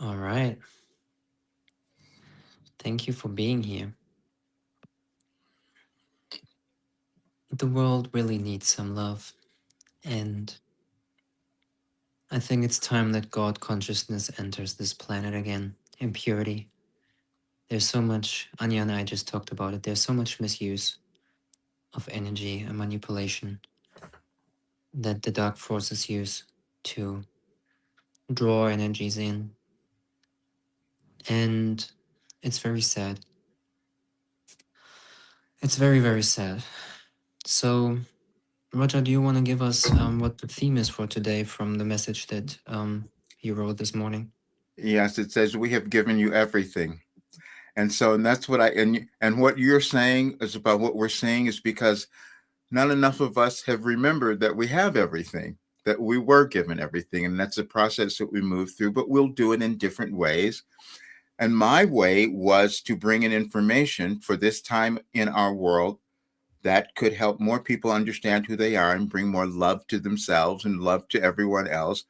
All right. Thank you for being here. The world really needs some love. And I think it's time that God consciousness enters this planet again in purity. There's so much, Anya and I just talked about it, there's so much misuse of energy and manipulation that the dark forces use to draw energies in. And it's very sad. It's very, very sad. So, Roger, do you want to give us what the theme is for today from the message that you wrote this morning? Yes, it says we have given you everything. And that's what and what you're saying is about what we're saying is because not enough of us have remembered that we have everything, that we were given everything. And that's a process that we move through, but we'll do it in different ways. And my way was to bring in information for this time in our world that could help more people understand who they are and bring more love to themselves and love to everyone else.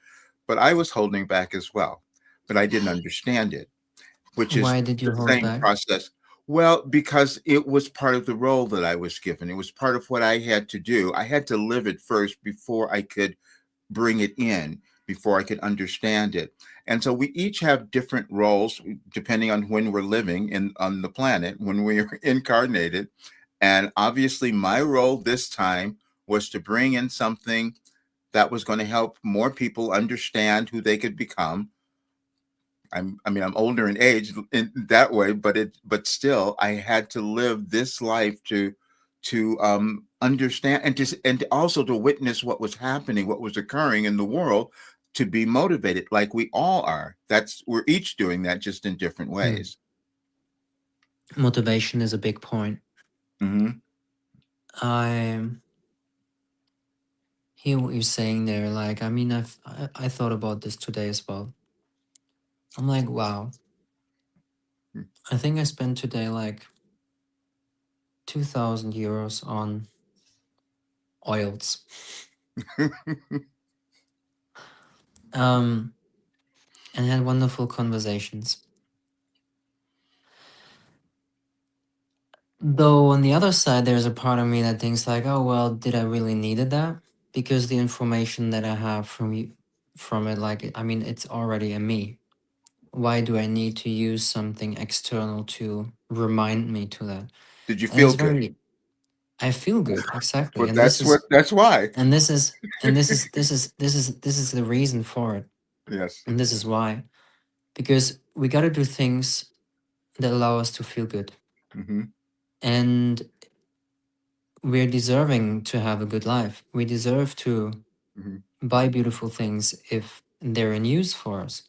But I was holding back as well, but I didn't understand it, which is Why did you the hold same back? process. Well, because it was part of the role that I was given. It was part of what I had to do. I had to live it first before I could bring it in, before I could understand it. And so we each have different roles depending on when we're living in on the planet, when we're incarnated. And obviously my role this time was to bring in something that was going to help more people understand who they could become. I'm older in age in that way, but still I had to live this life to understand and also to witness what was happening, what was occurring in the world, to be motivated like we all are. That's We're each doing that, just in different Hmm. ways. Motivation is a big point. Hmm. I hear what you're saying there. Like, I mean, I thought about this today as well. I'm like, wow. I think I spent today like 2,000 euros on oils. Um, and had wonderful conversations. Though on the other side, there's a part of me that thinks like, oh well, did I really needed that? Because the information that I have from you, from it, like, I mean, it's already in me. Why do I need to use something external to remind me to that? Did you And it's feel good? very, I feel good, exactly. Well, that's why. And this is, this is the reason for it. Yes. And this is why. Because we got to do things that allow us to feel good. Hmm. And we're deserving to have a good life. We deserve to Hmm. buy beautiful things if they're in use for us.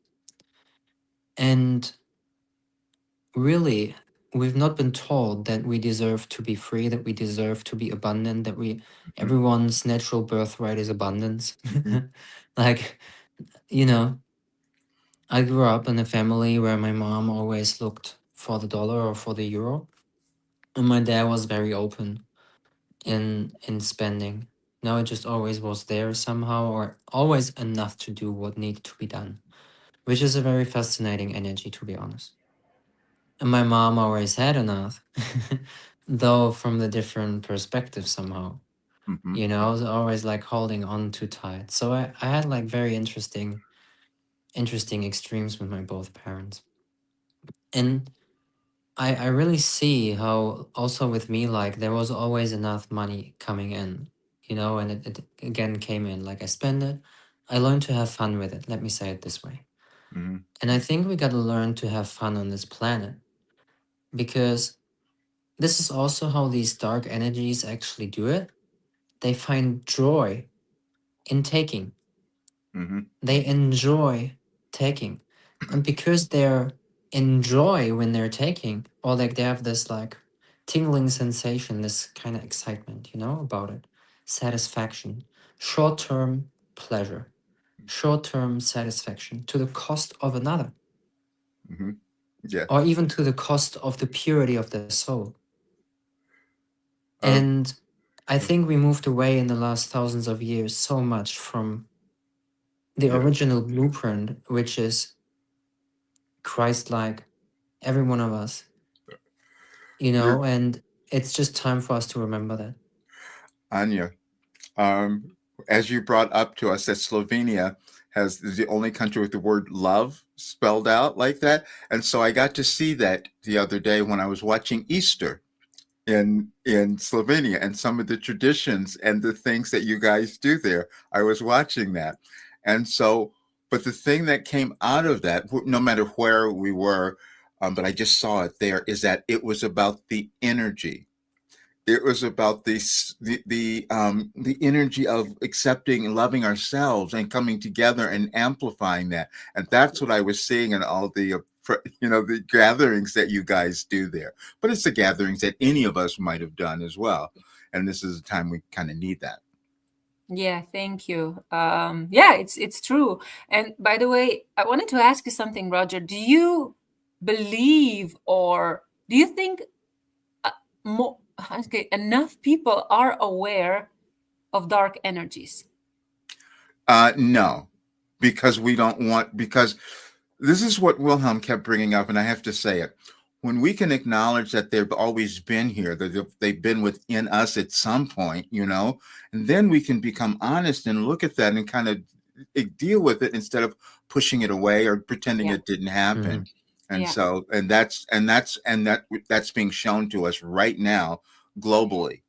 And really, we've not been told that we deserve to be free, that we deserve to be abundant, that we everyone's natural birthright is abundance. Hmm. Like, you know, I grew up in a family where my mom always looked for the dollar or for the euro, and my dad was very open in spending. No, it just always was there somehow, or always enough to do what needed to be done, which is a very fascinating energy, to be honest. And my mom always had enough, though from the different perspective somehow. Hmm. You know, I was always like holding on too tight. So I had like very interesting extremes with my both parents. And I really see how also with me, like there was always enough money coming in, you know, and it again came in. Like I spend it, I learned to have fun with it. Let me say it this way. Hmm. And I think we got to learn to have fun on this planet because this is also how these dark energies actually do it. They find joy in taking, Hmm. they enjoy taking. And because they're enjoy when they're taking, or like they have this like tingling sensation, this kind of excitement, you know, about it, satisfaction, short term pleasure, short term satisfaction to the cost of another, Hmm. Yeah. or even to the cost of the purity of their soul. Uh, And I think we moved away in the last thousands of years so much from the yes. original blueprint, which is Christ like, every one of us, you You're know, and it's just time for us to remember that. Anya. Um, as you brought up to us, that Slovenia has is the only country with the word love spelled out like that, and so I got to see that the other day when I was watching Easter in Slovenia and some of the traditions and the things that you guys do there. I was watching that, and so, but the thing that came out of that, no matter where we were, but I just saw it there, is that it was about the energy. It was about the energy of accepting and loving ourselves and coming together and amplifying that. And that's what I was seeing in all the the gatherings that you guys do there. But it's the gatherings that any of us might have done as well. And this is a time we kind of need that. Yeah, thank you. Yeah, it's true. And by the way, I wanted to ask you something, Roger. Do you believe, or do you think uh, more, okay, enough people are aware of dark energies? No, because we don't want, because this is what Wilhelm kept bringing up, and I have to say it. When we can acknowledge that they've always been here, that they've been within us at some point, and then we can become honest and look at that and kind of deal with it instead of pushing it away or pretending Yeah, it didn't happen. Hmm. And yeah. so, that's being shown to us right now globally,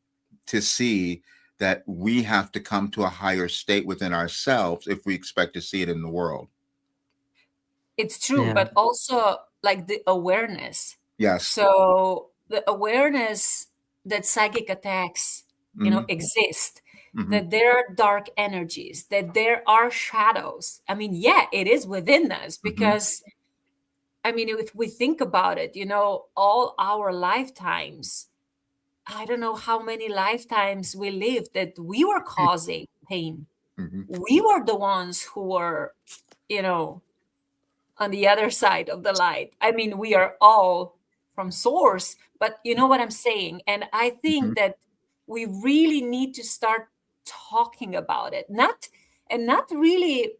to see that we have to come to a higher state within ourselves if we expect to see it in the world. It's true, Yeah. but also like the awareness. Yes. So the awareness that psychic attacks, Hmm. exist, Hmm. that there are dark energies, that there are shadows. I mean, yeah, it is within us Hmm. because, I mean, if we think about it, all our lifetimes, I don't know how many lifetimes we lived that we were causing pain. Hmm. We were the ones who were, you know, on the other side of the light. I mean, we are all from source, but you know what I'm saying? And I Hmm. think that we really need to start talking about it. Not really,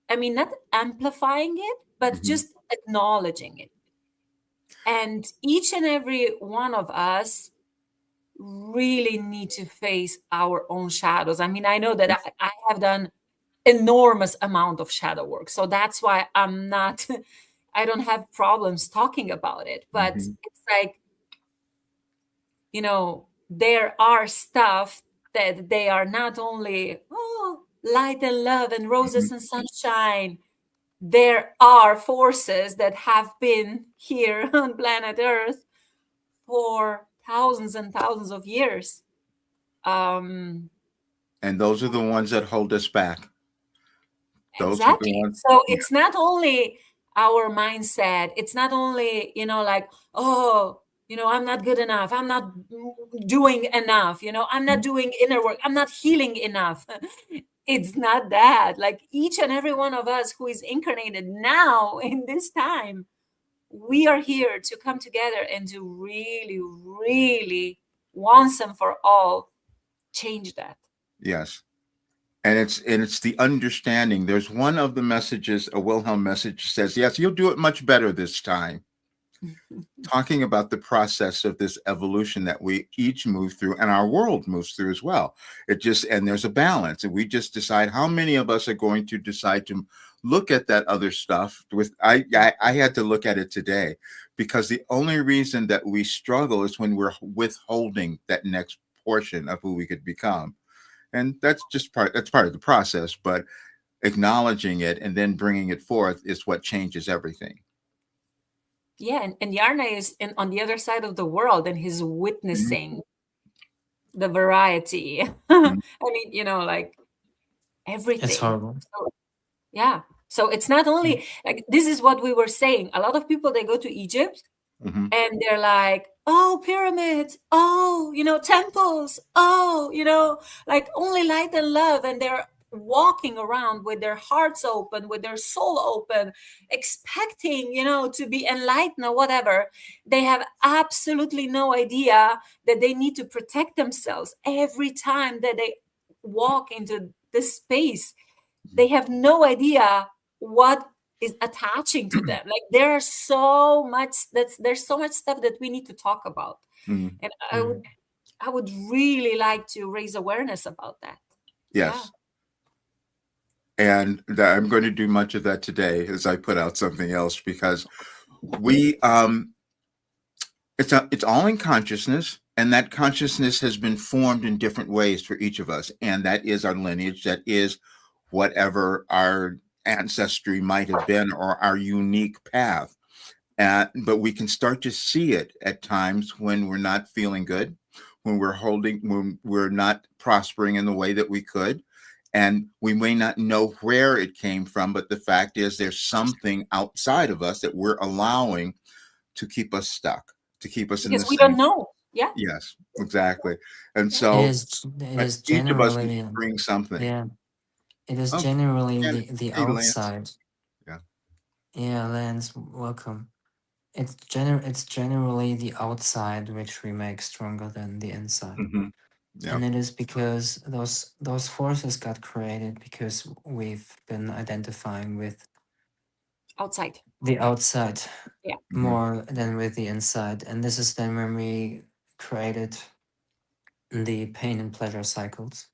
I mean, not amplifying it, but Hmm. just acknowledging it. And each and every one of us really need to face our own shadows. I mean, I know that I have done enormous amount of shadow work, so that's why I'm not I don't have problems talking about it. But Hmm. it's like, there are stuff that they are not only, oh, light and love and Hmm. roses and sunshine. There are forces that have been here on planet Earth for thousands and thousands of years. um And those are the ones that hold us back. Those are the Exactly. ones. So Yeah. it's not only our mindset, it's not only, like, oh, I'm not good enough, I'm not doing enough, I'm not doing inner work, I'm not healing enough. It's not that. Like, each and every one of us who is incarnated now in this time, we are here to come together and to really, really, once and for all, change that. Yes. And it's the understanding. There's one of the messages, a Wilhelm message says, yes, you'll do it much better this time. Talking about the process of this evolution that we each move through and our world moves through as well. And there's a balance, and we just decide how many of us are going to decide to look at that other stuff. I had to look at it today, because the only reason that we struggle is when we're withholding that next portion of who we could become. And that's part of the process, but acknowledging it and then bringing it forth is what changes everything. Yeah, and Yarna is on the other side of the world, and he's Mhm. witnessing the variety. I mean, like, It's everything. horrible. So, yeah. So it's not only like, this is what we were saying. A lot of people, they go to Egypt Mhm. and they're like, oh, pyramids, oh, temples, oh, like, only light and love. And they're walking around with their hearts open, with their soul open, expecting, to be enlightened or whatever. They have absolutely no idea that they need to protect themselves every time that they walk into this space. They have no idea what is attaching to them. Like there are so much there's so much stuff that we need to talk about. Mhm. And Mm. I would really like to raise awareness about that. Yeah. Yes. And I'm going to do much of that today as I put out something else because we it's all in consciousness, and that consciousness has been formed in different ways for each of us, and that is our lineage, that is whatever our ancestry might have been or our unique path. But we can start to see it at times when we're not feeling good, when we're not prospering in the way that we could. And we may not know where it came from, but the fact is there's something outside of us that we're allowing to keep us stuck, to keep us in the Because we same. don't know. Yeah. Yes, exactly. And Yeah. It so is. It is each of us generally. brings something. Yeah. It is Oh, generally and the hey, Lance. outside. Yeah. Yeah, Lance, welcome. It's generally the outside which we make stronger than the inside. Hmm. Yeah. And it is because those forces got created because we've been identifying with Outside. the outside Yeah. Hmm. more than with the inside. And this is then when we created the pain and pleasure cycles.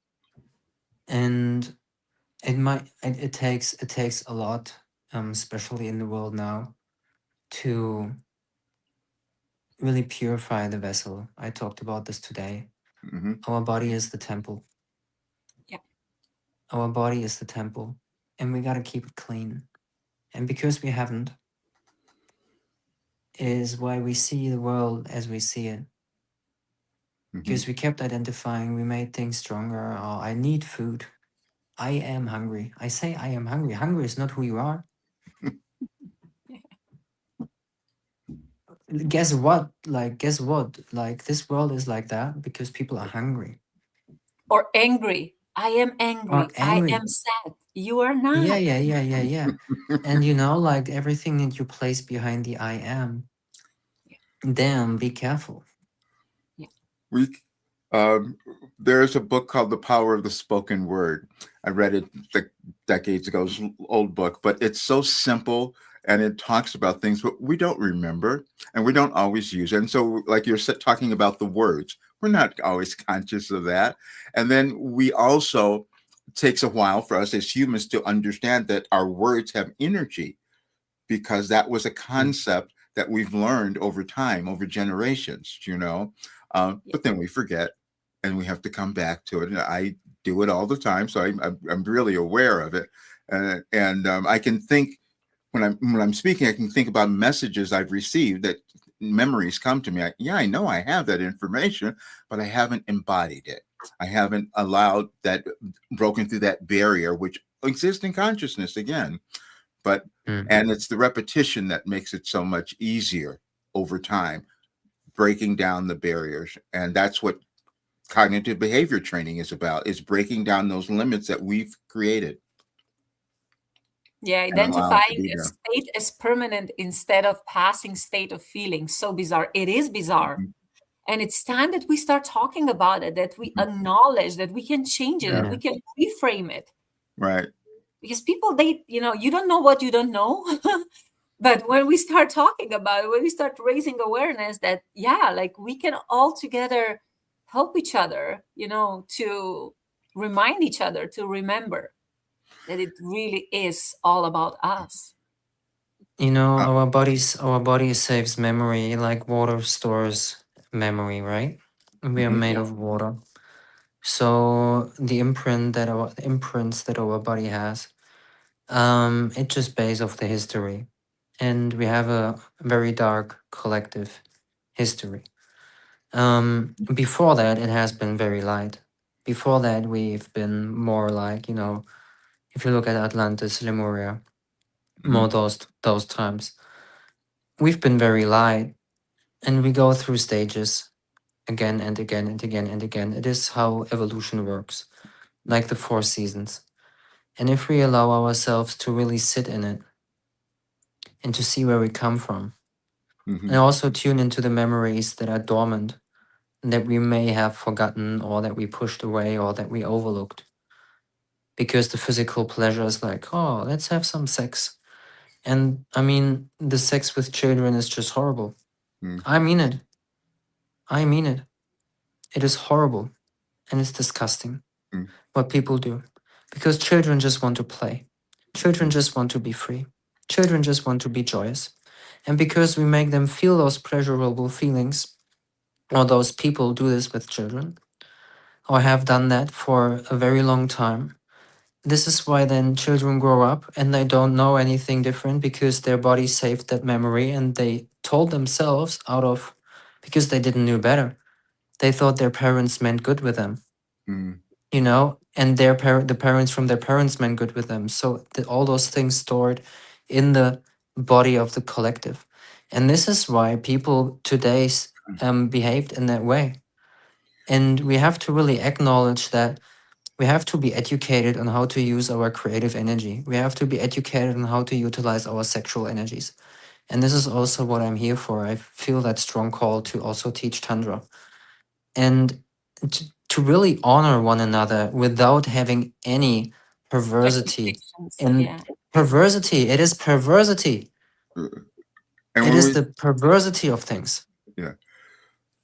And it takes a lot, especially in the world now, to really purify the vessel. I talked about this today. Hmm. Our body is the temple. Yeah. Our body is the temple, and we gotta keep it clean. And because we haven't, is why we see the world as we see it. Hmm. Because we kept identifying, we made things stronger. Oh, I need food. I am hungry. I say I am hungry. Hungry is not who you are. Guess what? Guess what? Like, this world is like that because people are hungry Or angry. I am or angry. I angry. am sad. You are Yeah, not. yeah, yeah, yeah, yeah. And like everything that you place behind the I am, Yeah. damn, be careful. Yeah. We there's a book called The Power of the Spoken Word. I read it like decades ago. It's an old book, but it's so simple and it talks about things but we don't remember and we don't always use it. And so, like you're talking about the words, we're not always conscious of that. And then we also takes a while for us as humans to understand that our words have energy because that was a Mm. concept that we've learned over time, over generations, you know. Yeah. But then we forget and we have to come back to it. And I do it all the time. So I'm really aware of it. And I can think when I'm speaking, I can think about messages I've received that memories come to me. Yeah, I know I have that information, but I haven't embodied it. I haven't allowed that broken through that barrier, which exists in consciousness again. But Mm. and it's the repetition that makes it so much easier over time, breaking down the barriers. And that's what cognitive behavior training is about, is breaking down those limits that we've created Yeah. and allow it to Identifying be a there. state as permanent instead of passing state of feeling. So bizarre. It is bizarre. Mhm. And it's time that we start talking about it, that we Mhm. acknowledge that we can change it, Yeah, that Yeah. we can reframe it. right. Because people, you don't know what you don't know. But when we start talking about it, when we start raising awareness that, yeah, like we can all together help each other, to remind each other to remember that it really is all about us. Uh, Our body saves memory like water stores memory, right? We are mhm. made Yeah. of water. So the imprints that our body has, it's just based off the history. And we have a very dark collective history. Before that, it has been very light. Before that, we've been more like, if you look at Atlantis, Lemuria, more Mhm. those times, we've been very light, and we go through stages again and again and again and again. It is how evolution works, like the four seasons. And if we allow ourselves to really sit in it and to see where we come from, and Mhm. also tune into the memories that are dormant, that we may have forgotten or that we pushed away or that we overlooked, because the physical pleasure is like, oh, let's have some sex. And I mean, the sex with children is just horrible. Mm, I mean it. I mean it. It is horrible and it's disgusting mm, what people do. Because children just want to play. Children mm, just want to be free. Children just want to be joyous. And because we make them feel those pleasurable feelings, or those people do this with children, or have done that for a very long time, this is why then children grow up and they don't know anything different because their body saved that memory and they told themselves out of because they didn't know better. They thought their parents meant good with them, mm, and the parents from their parents meant good with them. So all those things stored in the body of the collective. And this is why people today behaved in that way. And we have to really acknowledge that we have to be educated on how to use our creative energy. We have to be educated on how to utilize our sexual energies. And this is also what I'm here for. I feel that strong call to also teach Tantra and to really honor one another without having any perversity. Expectations. And Yeah. perversity, it is perversity. uh, and It when is we the perversity of things. yeah.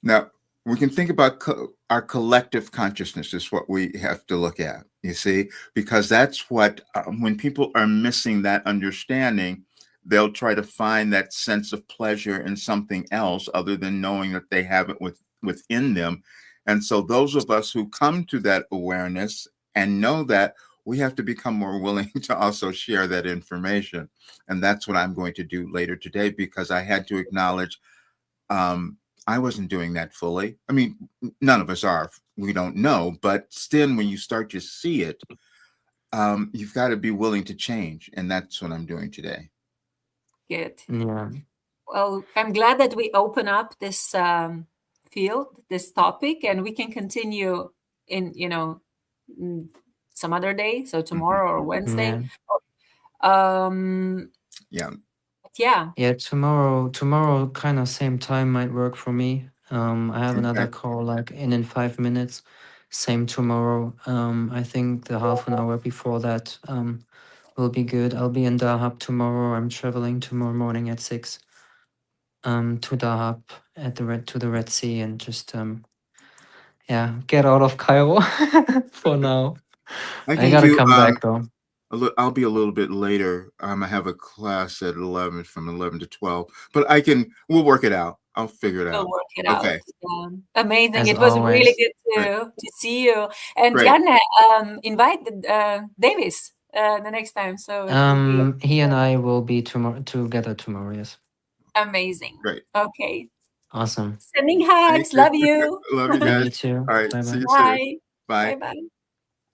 Now, we can think about our collective consciousness is what we have to look at, you see, because that's what, when people are missing that understanding, they'll try to find that sense of pleasure in something else other than knowing that they have it within them. And so, those of us who come to that awareness and know that, we have to become more willing to also share that information. And that's what I'm going to do later today because I had to acknowledge um, I wasn't doing that fully. I mean, none of us are. We don't know, but still, when you start to see it, you've got to be willing to change, and that's what I'm doing today. Good. Yeah. Well, I'm glad that we open up this field, this topic, and we can continue in, mm, some other day, so Hmm. tomorrow or Wednesday. Yeah. Um, Yeah. yeah, Yeah, tomorrow kind of same time might work for me. I have another Okay. call like in 5 minutes. Same tomorrow. I think the half an hour before that will be good. I'll be in Dahab tomorrow. I'm traveling tomorrow morning at 6 to Dahab at the Red Sea and just yeah, get out of Cairo for now. I I can gotta do. come back though. I'll be a little bit later. I have a class at 11 from 11 to 12, but I can. We'll work it out. I'll figure it we'll out. work it out. Okay. Amazing. As It was really always. good Great. to see you. And Great. Janne, invite Davis the next time. So it will be He and I will be tomorrow together tomorrow, yes. amazing. Great. Okay. Awesome. Sending Thank hugs. you. Love you. Love you Love guys. you too. All right. Bye See bye. you soon. Bye. Bye Bye. bye.